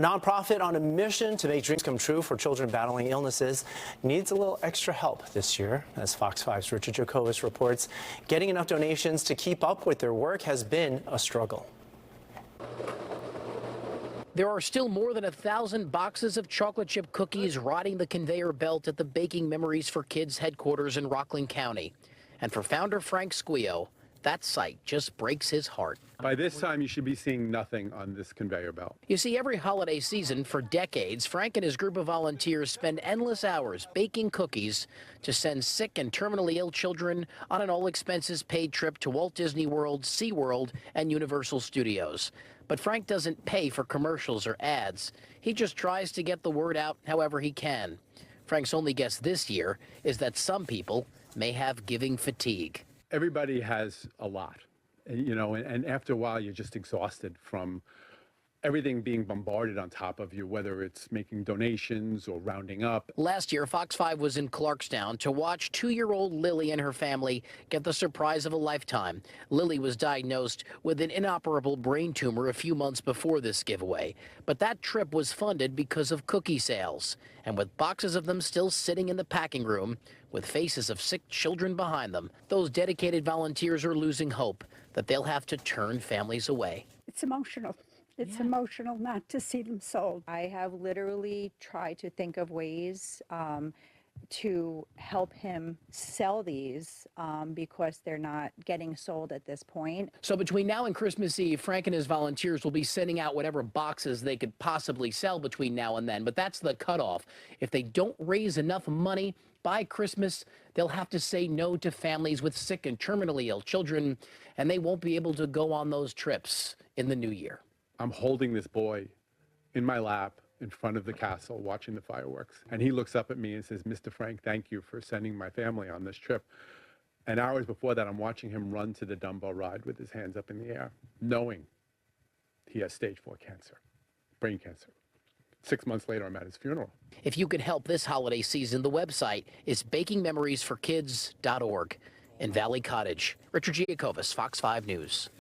Nonprofit on a mission to make dreams come true for children battling illnesses needs a little extra help this year. As Fox 5's Richard Jacobus reports, getting enough donations to keep up with their work has been a struggle. There are still more than 1,000 boxes of chocolate chip cookies riding the conveyor belt at the Baking Memories for Kids headquarters in Rockland County. And for founder Frank Squio, that sight just breaks his heart. By this time, you should be seeing nothing on this conveyor belt. You see, every holiday season for decades, Frank and his group of volunteers spend endless hours baking cookies to send sick and terminally ill children on an all-expenses-paid trip to Walt Disney World, SeaWorld, and Universal Studios. But Frank doesn't pay for commercials or ads. He just tries to get the word out however he can. Frank's only guess this year is that some people may have giving fatigue. Everybody has a lot, and after a while, you're just exhausted from everything being bombarded on top of you, whether it's making donations or rounding up. Last year, Fox 5 was in Clarkstown to watch 2-year-old Lily and her family get the surprise of a lifetime. Lily was diagnosed with an inoperable brain tumor a few months before this giveaway. But that trip was funded because of cookie sales. And with boxes of them still sitting in the packing room, with faces of sick children behind them, those dedicated volunteers are losing hope that they'll have to turn families away. It's emotional. It's emotional not to see them sold. I have literally tried to think of ways to help him sell these because they're not getting sold at this point. So between now and Christmas Eve, Frank and his volunteers will be sending out whatever boxes they could possibly sell between now and then. But that's the cutoff. If they don't raise enough money by Christmas, they'll have to say no to families with sick and terminally ill children, and they won't be able to go on those trips in the new year. I'm holding this boy in my lap in front of the castle watching the fireworks. And he looks up at me and says, "Mr. Frank, thank you for sending my family on this trip." And hours before that, I'm watching him run to the Dumbo ride with his hands up in the air, knowing he has stage 4 cancer, brain cancer. 6 months later, I'm at his funeral. If you could help this holiday season, the website is bakingmemoriesforkids.org in Valley Cottage. Richard Giacobus, Fox 5 News.